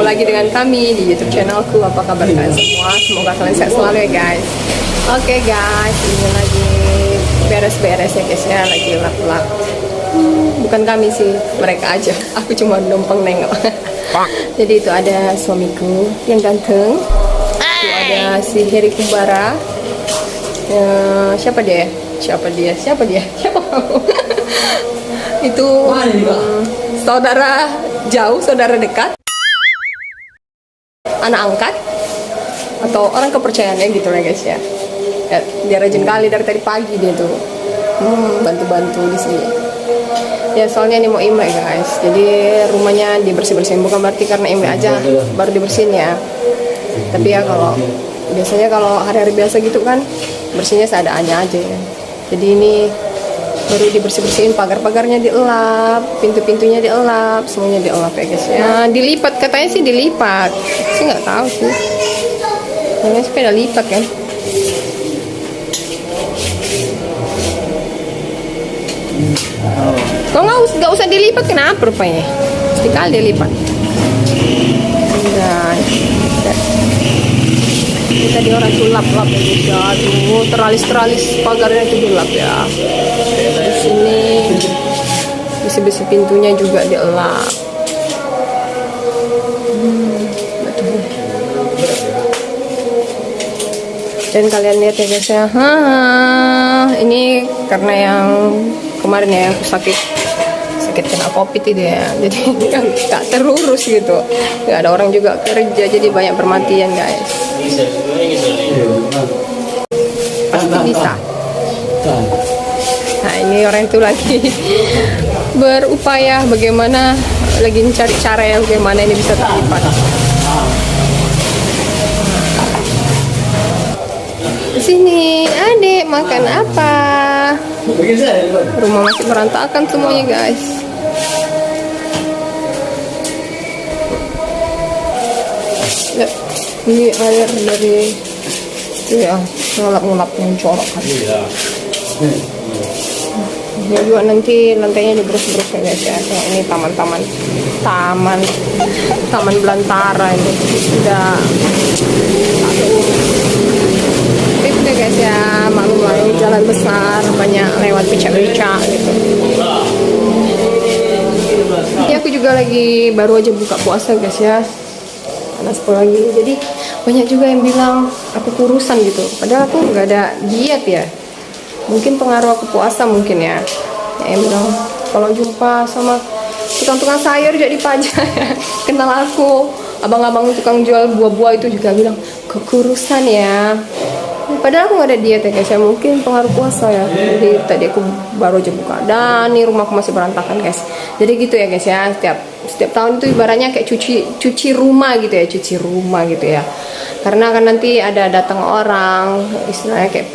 lagi dengan kami di YouTube channelku. Apa kabar kalian semua? Semoga kalian sehat selalu ya guys. Oke guys, ini lagi beres-beres ya guys ya, lagi lap-lap. Bukan kami sih, mereka aja. Aku cuma numpang nengok. Jadi itu ada suamiku yang ganteng. Itu ada si Heri Kumbara. Siapa dia? Siapa itu saudara jauh, saudara dekat, anak angkat atau orang kepercayaannya gitu ya guys ya. Dia rajin kali dari tadi pagi dia tuh bantu-bantu di sini. Ya soalnya ini mau Imlek guys, jadi rumahnya dibersih-bersihin, bukan berarti karena Imlek aja baru dibersihin ya. Tapi ya kalau biasanya kalau hari-hari biasa gitu kan bersihnya seadanya aja ya. Jadi ini baru dibersih-bersihin, pagar-pagarnya dielap, pintu-pintunya dielap, semuanya dielap ya guys ya. Nah, dilipat katanya sih dilipat, sih nggak tahu sih. Kayaknya sepeda lipat kan. Kalau nggak usah dilipat kenapa rupanya? Sekali dilipat. Dan ini tadi orang tuh lap-lap ya guys ya. Aduh, teralis-teralis pagarnya itu dilap ya. Di sini besi-besi pintunya juga dielap. Dan kalian lihat ya guys ya. Ini karena yang kemarin ya aku sakit kena COVID itu ya, jadi nggak terurus gitu, nggak ada orang juga kerja, jadi banyak permatian guys. Pasti bisa. Nah ini orang itu lagi berupaya bagaimana, lagi mencari cara yang bagaimana ini bisa terlipat. Sini adik makan apa? Rumah masih berantakan semuanya guys. Ya, ini air dari ya ngelap-ngelap yang corok kan. Ya juga nanti lantainya diberus-berus ya guys ya. Ini taman belantara ini sudah itu ya guys ya, maklum lah ini jalan besar, banyak lewat becak-becak gitu. Ini aku juga lagi baru aja buka puasa guys ya, panas lagi, jadi banyak juga yang bilang aku kurusan gitu, padahal aku nggak ada diet ya. Mungkin pengaruh aku puasa mungkin ya. Yang bilang kalau jumpa sama tukang-tukang sayur jadi pajak ya, kenal aku, abang-abang tukang jual buah-buah itu juga bilang kekurusan ya. Padahal aku nggak ada diet ya guys ya, mungkin pengaruh puasa ya. Jadi tadi aku baru aja buka, dan nih rumahku masih berantakan guys. Jadi gitu ya guys ya, setiap tahun itu ibaratnya kayak cuci rumah gitu ya, karena kan nanti ada datang orang, istilahnya kayak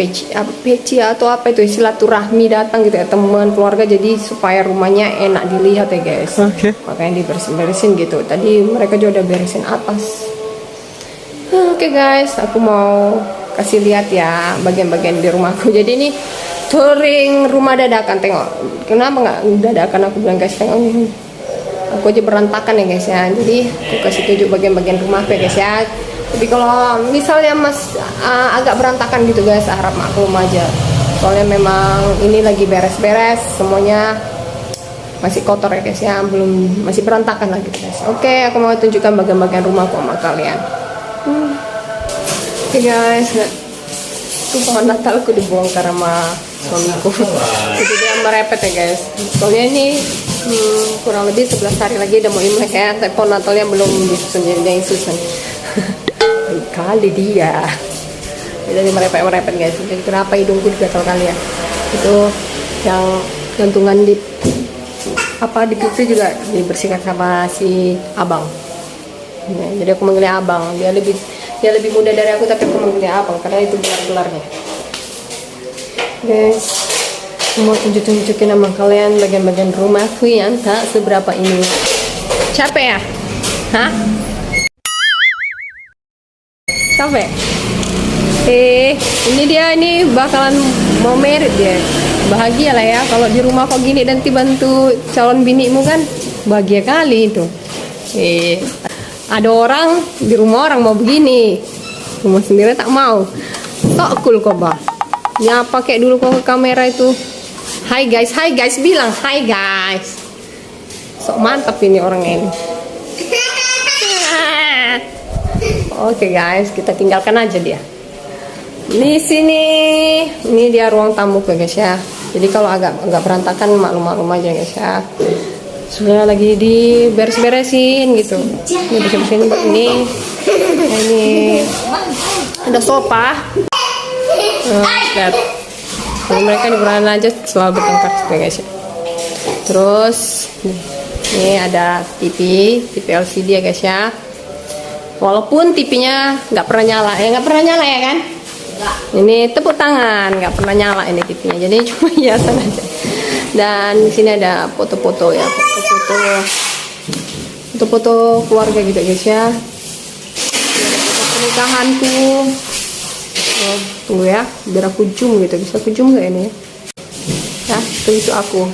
peci atau apa itu, silaturahmi datang gitu ya, teman keluarga, jadi supaya rumahnya enak dilihat ya guys. Makanya dibersihin gitu. Tadi mereka juga udah beresin atas. Oke guys, aku mau kasih lihat ya bagian-bagian di rumahku. Jadi ini touring rumah dadakan, tengok. Kenapa nggak dadakan, aku bilang guys, tengok aku aja berantakan ya guys ya. Jadi aku kasih tunjuk bagian-bagian rumahku ya guys ya. Tapi kalau misalnya agak berantakan gitu guys, harap maklum aja. Soalnya memang ini lagi beres-beres, semuanya masih kotor ya guys ya, masih berantakan lagi guys. Oke, aku mau tunjukkan bagian-bagian rumahku sama kalian. Oke guys, tuh pohon Natalku dibongkar sama suamiku. Jadi dia merepet ya guys. Soalnya ini kurang lebih 11 hari lagi udah mau Imlek ya, tapi pohon Natalnya belum disusun, jadi dia yang susun. Kali dia. Jadi merepet guys. Jadi kenapa hidungku digatal kali ya? Itu yang gantungan di pintu juga dibersihkan sama si abang. Nah, jadi aku manggilnya abang. Dia lebih muda dari aku, tapi aku manggilnya abang karena itu gelar-gelarnya. Guys, mau tunjukin sama kalian bagian-bagian rumahku yang tak seberapa ini. Capek ya? Hah? Capek? Ini dia bakalan mau merit ya. Bahagia lah ya kalau di rumah kok gini, nanti bantu calon binimu kan bahagia kali itu. ada orang di rumah orang mau begini, rumah sendiri tak mau. Sok cool kok bah. Nyapa kayak dulu kok ke kamera itu. Hai guys, bilang hai guys. Sok mantap ini orang ini. Oke guys, kita tinggalkan aja dia. Di sini, ini dia ruang tamu guys ya. Jadi kalau agak berantakan maklum aja guys ya. Sudah lagi diberes-beresin gitu. Ini bersih-bersihin ini ada sofa. Lihat. Jadi mereka di bulan aja selalu bertengkar gitu guys ya. Terus ini ada TV LCD ya guys ya. Walaupun TV-nya nggak pernah nyala ya kan? Ini tepuk tangan, nggak pernah nyala ini TV-nya. Jadi cuma hiasan aja. Dan di sini ada foto-foto ya, foto-foto keluarga gitu guys ya. Foto pernikahanku. Oh, tunggu ya, biar aku zoom gitu. Bisa aku zoom nggak ini ya? Ya, itu aku.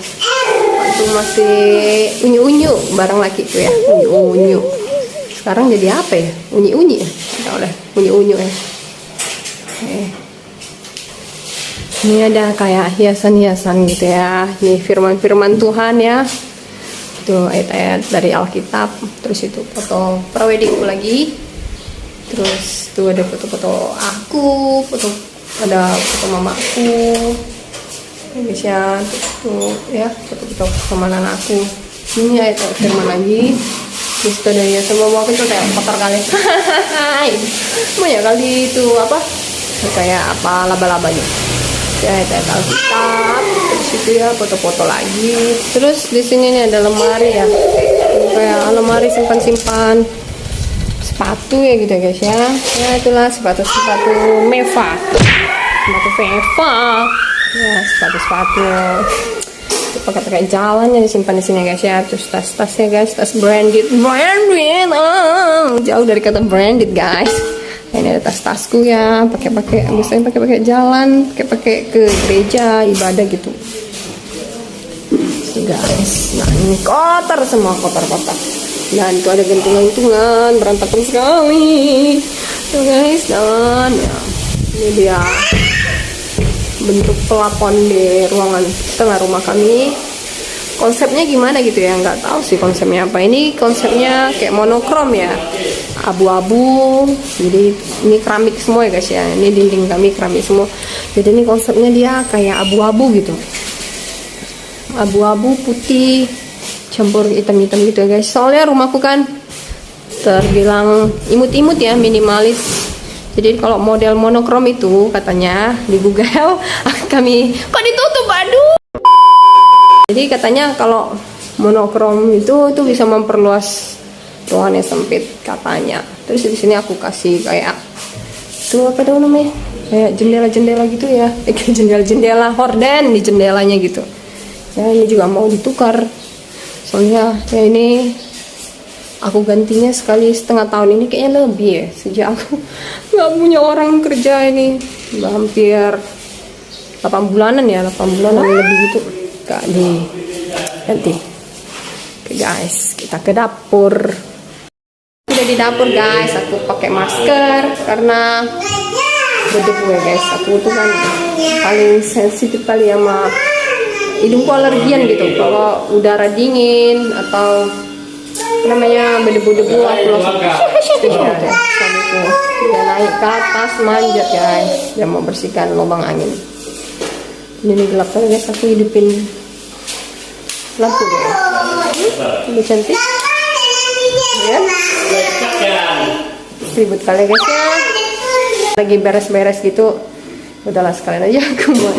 Waktu masih unyu-unyu bareng lakiku ya, unyu-unyu. Sekarang jadi apa ya? Unyi-unyi ya? Nggak boleh, unyu-unyu ya. Ini ada kayak hiasan-hiasan gitu ya. Ini firman-firman Tuhan ya. Itu ayat-ayat dari Alkitab. Terus itu foto praweddingku lagi. Terus tuh ada foto-foto aku, ada foto mamaku. Guys ya, tuh ya foto-foto sama anakku. Ini ayat-ayat firman lagi. Terus ada hiasan mamaku tuh kayak kotor kali. Banyak kali itu apa? Kayak apa laba-labanya. Ya, ayat Alkitab. Terus itu ya foto-foto lagi. Terus di sini nih ada lemari ya. Kayak lemari simpan-simpan sepatu ya gitu guys ya. Ya itulah sepatu Meva. Sepatu Meva. Ya, sepatu. Itu pakai jalannya disimpan di sini guys ya. Terus tas-tasnya guys, tas branded. Jauh dari kata branded guys. Ini ada tas-tasku ya, misalnya pakai jalan, pakai ke gereja, ibadah gitu. Guys, nah ini kotor semua, kotor. Dan itu ada gantungan berantakan sekali. Tuh guys, dan ya ini dia bentuk pelapon di ruangan tengah rumah kami. Konsepnya gimana gitu ya, nggak tahu sih konsepnya apa. Ini konsepnya kayak monokrom ya, abu-abu. Jadi ini keramik semua ya guys ya. Ini dinding kami keramik semua. Jadi ini konsepnya dia kayak abu-abu gitu, abu-abu putih campur hitam-hitam gitu ya guys. Soalnya rumahku kan terbilang imut-imut ya, minimalis. Jadi kalau model monokrom itu katanya di Google kami kok ditutup, aduh. Jadi katanya kalau monokrom itu bisa memperluas ruangannya sempit katanya. Terus di sini aku kasih kayak tuh apa namanya? Kayak jendela-jendela gitu ya. Kayak jendela horden di jendelanya gitu. Ya ini juga mau ditukar. Soalnya ya ini aku gantinya sekali setengah tahun ini kayaknya lebih ya. Sejak aku nggak punya orang kerja ini. Udah hampir 8 bulanan ya, 8 bulanan lebih gitu. Gak di ganti. Oke guys, kita ke dapur. Udah di dapur guys, aku pakai masker karena berdebu ya guys. Aku tuh kan paling sensitif kali sama hidungku, alergian gitu. Kalau udara dingin atau namanya berdebu-debu aku langsung dia naik ke atas manjat guys. Dia mau bersihkan lubang angin. Ini gelap kali guys, aku hidupin lampu deh. Lebih cantik ya. Ribut kali guys ya. Lagi beres-beres gitu. Udahlah sekalian aja aku buat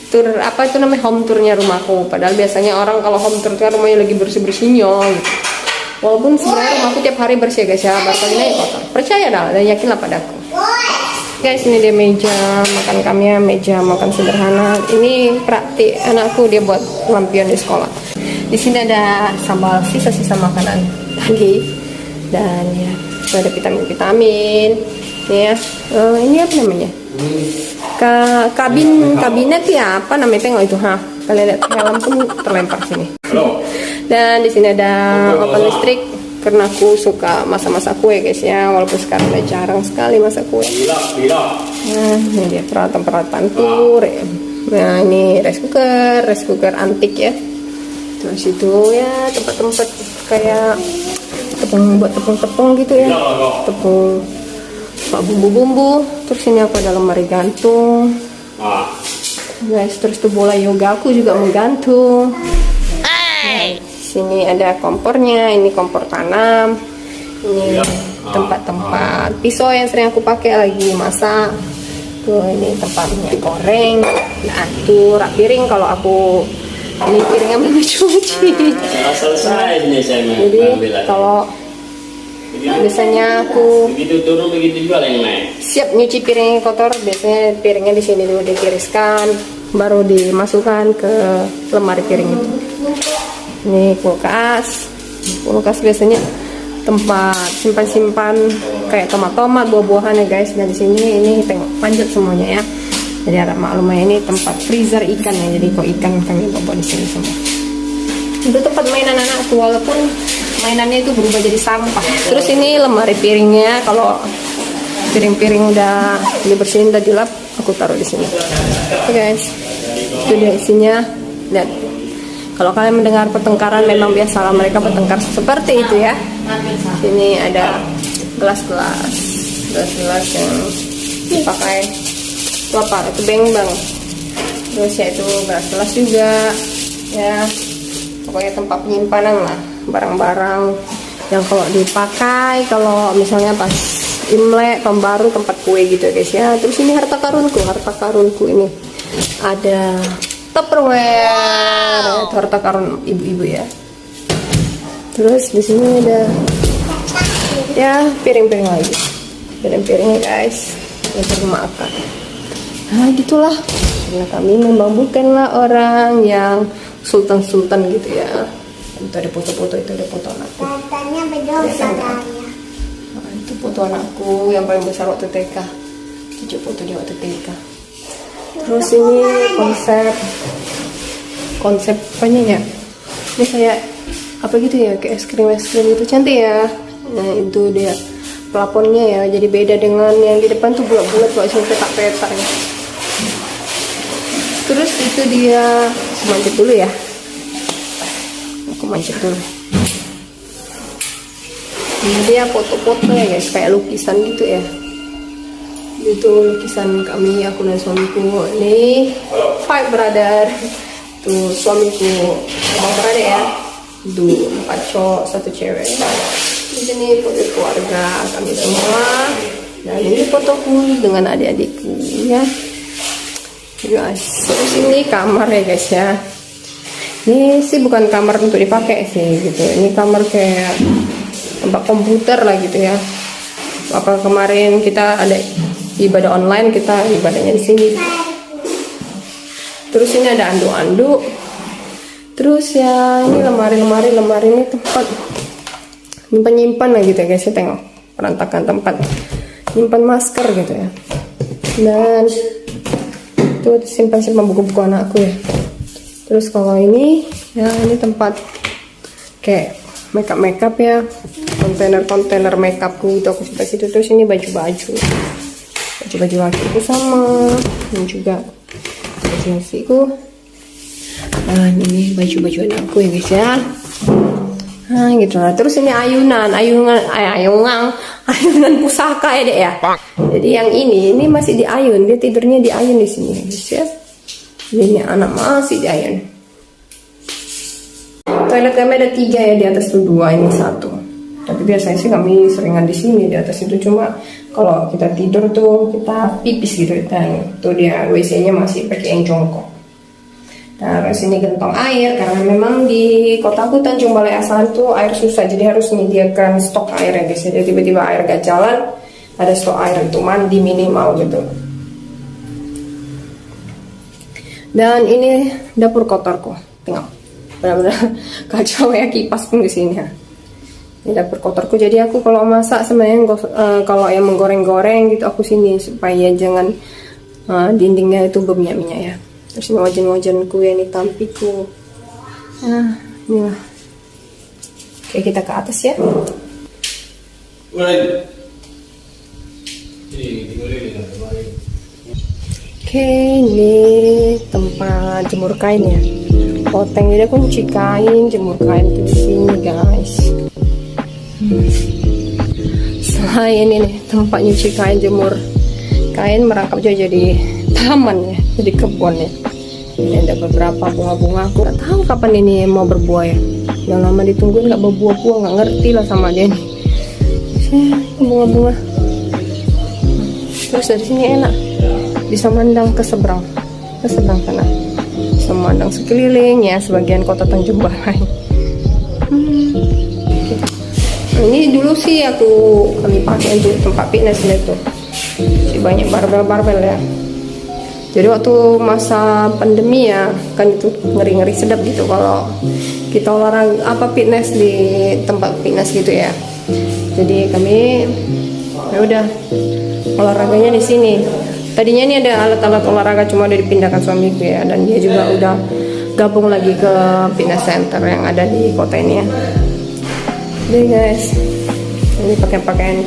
tur apa itu namanya, home tournya rumahku. Padahal biasanya orang kalau home tour kan rumahnya lagi bersih-bersihnya gitu. Walaupun sebenarnya rumahku tiap hari bersih guys ya, baru kali ini kotor. Percaya dah dan yakinlah padaku. Guys, ini dia meja makan kami ya, meja makan sederhana. Ini praktik anakku, dia buat lampion di sekolah. Di sini ada sambal sisa-sisa makanan tadi dan ya ada vitamin-vitamin. Nih ya, ini apa namanya? Kabinet ya, apa namanya, tengok itu ha. Kalian lihat helm pun terlempar sini. Dan di sini ada papan listrik karena aku suka masak-masak kue guys ya, walaupun sekarang udah jarang sekali masak kue. Nah ini dia peralatan tur. Nah ini rice cooker antik ya. Terus itu ya tempat-tempat kayak tepung buat tepung gitu ya, tepung buat bumbu-bumbu. Terus ini aku ada lemari gantung guys. Terus tuh bola yoga aku juga menggantung. Sini ada kompornya, ini kompor tanam, ini tempat-tempat pisau yang sering aku pakai lagi masak. Tuh ini tempat minyak goreng. Nah tuh rak piring kalau aku ini piringnya belum cuci. Jadi kalau biasanya aku siap nyuci piring kotor, biasanya piringnya di sini dulu ditiriskan, baru dimasukkan ke lemari piring itu. Ini kulkas biasanya tempat simpan kayak tomat-tomat, buah-buahan ya guys. Dan di sini ini tengok panjat semuanya ya. Jadi ada maklumnya ini tempat freezer ikan ya. Jadi kok ikan kami bawa di sini semua. Itu tempat mainan anakku, walaupun mainannya itu berubah jadi sampah. Terus ini lemari piringnya, kalau piring-piring udah dibersihin, udah dilap, aku taruh di sini. Oke guys, itu dia isinya. Lihat. Kalau kalian mendengar pertengkaran, memang biasalah mereka bertengkar seperti itu ya. Sini ada gelas-gelas yang dipakai. Itu apa? Itu beng-beng. Terus ya itu gelas-gelas juga ya. Pokoknya tempat penyimpanan lah barang-barang yang kalau dipakai, kalau misalnya pas Imlek, tahun baru, tempat kue gitu guys ya. Terus ini harta karunku ini ada Tupperware, itu harta karun ibu-ibu ya. Terus di sini ada ya piring-piring lagi, piring-piringnya guys untuk makan. Nah gitulah, karena kami membangbukan lah orang yang sultan gitu ya. Itu ada foto-foto, itu ada foto anakku. Nah, itu foto anakku yang paling besar waktu TK. Itu foto dia waktu TK. Terus ini konsep apanya ya? Ini kayak apa gitu ya, kayak es krim gitu, cantik ya. Nah itu dia plafonnya ya, jadi beda dengan yang di depan tuh bulat-bulat, kalau sini petak-petak ya. Terus itu dia, mancet dulu ya. Aku mancet dulu. Ini dia foto-foto ya guys, kayak lukisan gitu ya. Itu lukisan kami, aku dan suamiku. Ini 5 brother. Tuh suamiku, abang beradik ya. Tuh 4 cowok, 1 cewek. Di sini foto keluarga kami semua. Dan ini fotoku dengan adik-adikku ya. Guys, terus ini kamar ya guys ya. Ini sih bukan kamar untuk dipakai sih gitu. Ini kamar kayak tempat komputer lah gitu ya. Apa kemarin kita ada ibadah online, kita ibadahnya di sini. Terus ini ada anduk-anduk. Terus ya ini lemari ini tempat nyimpan lah gitu ya guys ya. Tengok perantakan tempat nyimpan masker gitu ya. Dan itu simpan buku-buku anakku ya. Terus kalau ini ya, ini tempat kayak makeup ya, kontainer makeupku itu aku simpan situ. Terus ini baju lakiku sama, dan juga baju nasiku. Nah ini baju anakku ya guys ya. Nah gitu lah. Terus ini ayunan pusaka ya dek ya. Jadi yang ini masih diayun, dia tidurnya diayun di sini guys ya. Ini anak masih diayun. Toilet kami ada 3 ya, di atas tuh 2, ini 1. Tapi biasanya sih kami seringan di sini, di atas itu. Cuma kalau kita tidur tuh kita pipis gitu, dan tuh dia WC-nya masih pakai yang jongkok. Nah, sini gentong air, karena memang di kotaku Tanjung Balai Asahan tuh air susah, jadi harus menyediakan stok air ya guys. Jadi tiba-tiba air gak jalan, ada stok air untuk mandi minimal gitu. Dan ini dapur kotorku, tengok, benar-benar kacau ya, kipas pun di sini ya. Ini dapur kotorku, jadi aku kalau masak sebenarnya kalau yang menggoreng-goreng gitu aku sini supaya jangan dindingnya itu berminyak-minyak ya. Terus ini wajan-wajanku ya, ini tampiku. Nah inilah. Oke Oke, kita ke atas ya. Oke, ini tempat jemur kain ya. Loteng ini kunci kain, jemur kain tuh di sini guys. Selain ini tempat nyuci kain, jemur kain, merangkap juga jadi taman ya, jadi kebun ya. Ini ada beberapa bunga-bunga, aku nggak tahu kapan ini mau berbuah ya. Udah lama ditungguin nggak berbuah-buah, nggak ngerti lah sama dia nih. Bunga-bunga. Terus dari sini enak, bisa mandang ke seberang sana, bisa mandang sekeliling ya, sebagian kota Tanjung Balai. Nah, ini dulu sih kami pakai untuk tempat fitness itu, si banyak barbel ya. Jadi waktu masa pandemi ya, kan itu ngeri-ngeri sedap gitu kalau kita olahraga fitness di tempat fitness gitu ya. Jadi kami ya udah olahraganya di sini. Tadinya ini ada alat-alat olahraga, cuma udah dipindahkan suamiku ya, dan dia juga udah gabung lagi ke fitness center yang ada di kota ini ya. Jadi guys, ini pakaian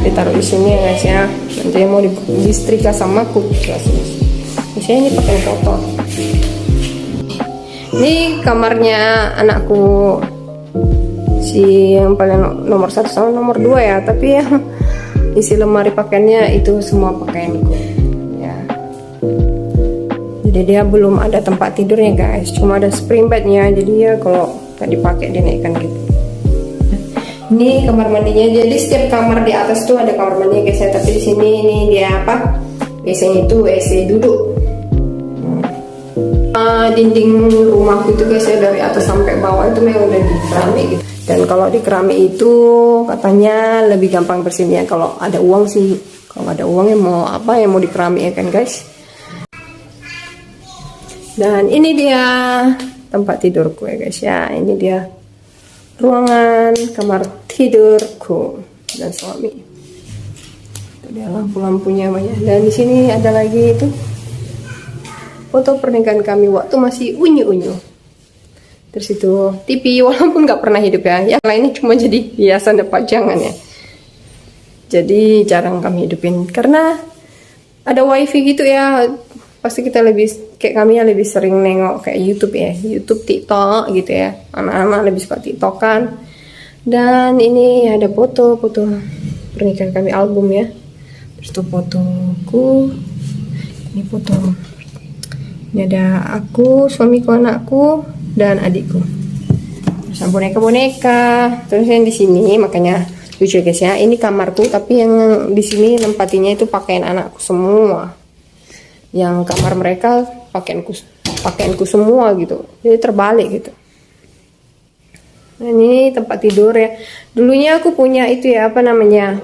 ditaruh di sini ya guys ya. Nanti mau disetrika sama aku guys. Misalnya ini pakaian kotor. Ini kamarnya anakku, si yang paling nomor 1 sama nomor 2 ya, tapi yang isi lemari pakaiannya itu semua pakaianku ya. Jadi dia belum ada tempat tidurnya guys, cuma ada spring bednya, jadi ya kalau nggak dipakai dinaikkan gitu. Ini kamar mandinya, jadi setiap kamar di atas tuh ada kamar mandinya guys ya, tapi di sini ini dia biasanya itu WC duduk. Dinding rumahku itu guys ya, dari atas sampai bawah itu memang udah di keramik gitu. Dan kalau di keramik itu katanya lebih gampang bersihnya kalau ada uang sih. Kalau ada uang ya mau apa ya, mau di keramik ya kan guys. Dan ini dia tempat tidurku ya guys ya. Ini dia ruangan kamar tidurku dan suami. Itu dia lampu-lampunya banyak. Dan di sini ada lagi itu foto pernikahan kami waktu masih unyu-unyu. Terus itu TV, walaupun nggak pernah hidup ya. Yang lainnya cuma jadi hiasan dan pajangan ya. Jadi jarang kami hidupin karena ada wifi gitu ya. Pasti kita kayak kami ya lebih sering nengok kayak YouTube ya, YouTube, TikTok gitu ya. Anak-anak lebih suka TikTokan. Dan ini ada foto pernikahan kami, album ya. Terus itu fotoku. Ini foto. Ini ada aku, suamiku, anakku, dan adikku. Terus boneka-boneka. Terus yang di sini makanya lucu guys ya. Ini kamarku, tapi yang di sini nempatinya itu pakaian anakku semua. Yang kamar mereka pakaianku semua gitu. Jadi terbalik gitu. Nah, ini tempat tidur ya. Dulunya aku punya itu ya, apa namanya?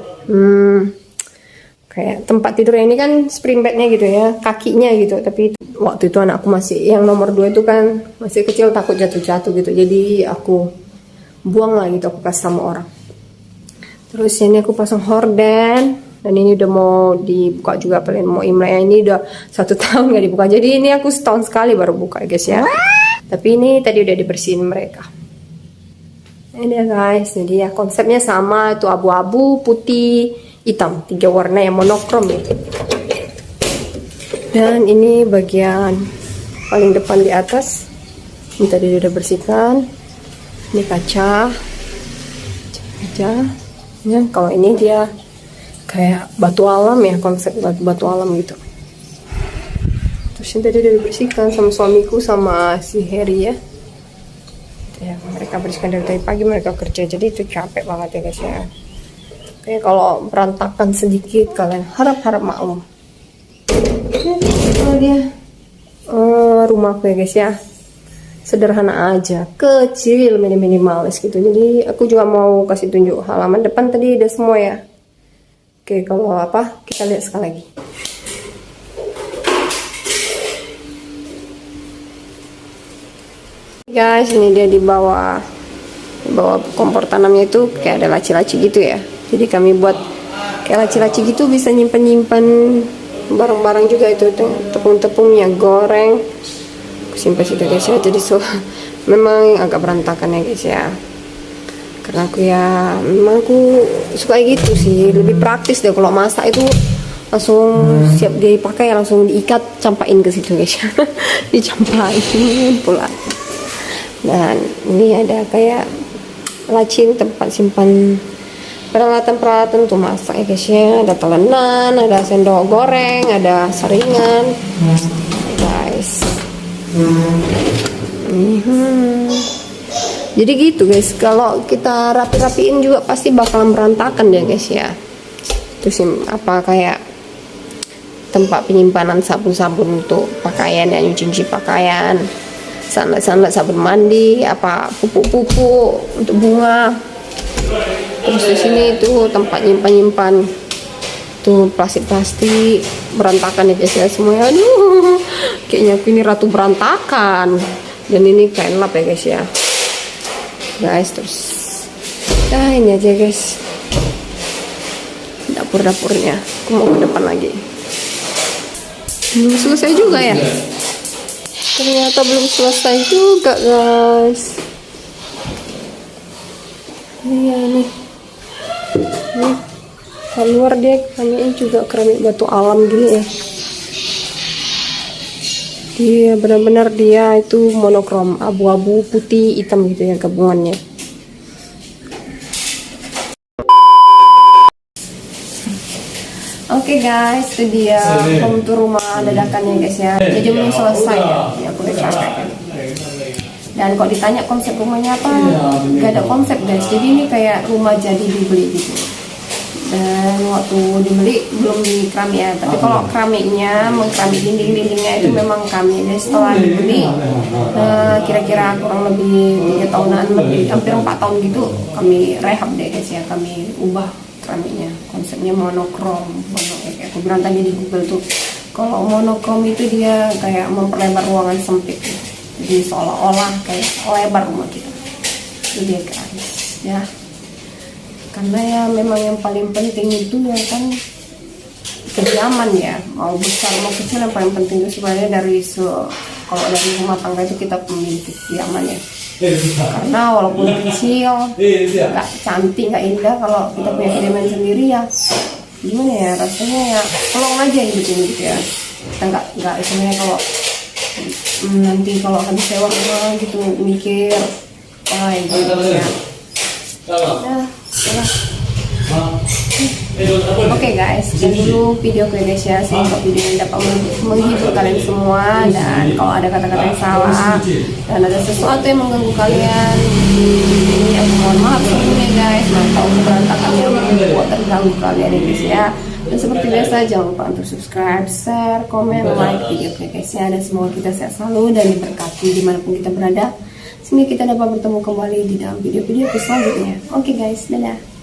Kayak tempat tidur ini kan spring bednya gitu ya, kakinya gitu. Tapi waktu itu anakku masih yang nomor 2 itu kan masih kecil, takut jatuh-jatuh gitu. Jadi aku buang lah gitu, aku kasih sama orang. Terus ini aku pasang horden. Dan ini udah mau dibuka juga, paling mau Imlek. Ini udah 1 tahun gak dibuka. Jadi ini aku setahun sekali baru buka guys ya. Tapi ini tadi udah dibersihin mereka. Ini dia guys. Jadi ya konsepnya sama, itu abu-abu, putih, hitam, 3 warna yang monokrom ya. Dan ini bagian paling depan di atas. Ini tadi udah bersihkan. Ini kaca. Ya, kalau ini dia kayak batu alam ya, konsep batu alam gitu. Terus ini tadi udah dibersihkan sama suamiku sama si Harry ya. Ya mereka bersihkan dari tadi pagi, mereka kerja, jadi itu capek banget ya guys ya. Oke, kalau berantakan sedikit kalian harap maklum. Ini dia rumahku ya guys ya. Sederhana aja, kecil, minimalis gitu. Jadi aku juga mau kasih tunjuk halaman depan tadi udah semua ya. Oke, kalau apa kita lihat sekali lagi. Guys, ini dia di bawah kompor tanamnya itu kayak ada laci-laci gitu ya. Jadi kami buat kayak laci-laci gitu, bisa nyimpan barang-barang juga, itu tepung-tepungnya, goreng. Aku simpan situ guys ya. Jadi memang agak berantakan ya guys ya. karena aku ya memang aku suka gitu sih, lebih praktis deh kalau masak itu langsung siap dipakai, langsung diikat, campain ke situ guys. Dicampain pula. Dan ini ada kayak laci, tempat simpan peralatan-peralatan untuk masak ya guys ya. Ada telenan, ada sendok goreng, ada saringan guys. Jadi gitu guys, kalau kita rapi-rapiin juga pasti bakalan berantakan ya guys ya. Terus apa kayak tempat penyimpanan sabun-sabun untuk pakaian ya, nyuci pakaian, sandak-sandak sabun mandi, apa pupuk-pupuk untuk bunga. Terus di sini tuh tempat nyimpan tuh plastik-plastik berantakan ya guys ya semuanya. Aduh, kayaknya aku ini ratu berantakan. Dan ini kain lap ya guys ya. Guys, terus ini aja guys dapur-dapurnya. Aku mau ke depan lagi. Belum selesai juga ya, ternyata belum selesai juga guys. Iya nih, keluar dia keramiknya juga keramik batu alam gini ya. Dia benar-benar dia itu monokrom, abu-abu putih hitam gitu ya gabungannya. Oke guys, itu dia home tour rumah dadakannya guys ya. Jadi belum selesai ya, aku udah capek kan. Dan kalau ditanya konsep rumahnya apa, gak ada konsep guys. Jadi ini kayak rumah jadi dibeli gitu. Dan waktu dibeli belum di keramik ya. Tapi kalau keramiknya, mengkeramik dinding-dindingnya itu memang kami. Jadi setelah dibeli, kira-kira kurang lebih 3 tahunan, lebih hampir 4 tahun gitu, kami rehab deh guys ya. Kami ubah keramiknya, konsepnya monokrom. Kayak aku bilang tadi di Google tuh, kalau monokrom itu dia kayak memperlebar ruangan sempit gitu. Jadi seolah-olah kayak lebar rumah kita. Itu dia guys ya. Karena ya memang yang paling penting itu ya kan kediaman ya, mau besar mau kecil yang paling penting itu sebenarnya kalau dari rumah tangga itu kita memiliki kediaman ya. Karena walaupun kecil, nggak cantik, nggak indah, kalau kita punya kediaman sendiri ya gimana ya, rasanya ya pelong aja hidup ini gitu ya. Kita nggak sebenarnya kalau nanti kalau habis sewa rumah gitu mikir gitu ya. Oke guys, sekian dulu video gue guys ya. Semoga video ini dapat menghibur kalian semua. Dan kalau ada kata-kata yang salah dan ada sesuatu yang mengganggu kalian, ini aku mohon maaf sebelumnya guys. Atau berantakan yang membuat terganggu kalian ya guys ya. Dan seperti biasa jangan lupa untuk subscribe, share, komen, like video gue guys ya. Dan semoga kita sehat selalu dan diberkati dimanapun kita berada, sehingga kita dapat bertemu kembali di dalam video-video selanjutnya. Oke guys, dadah.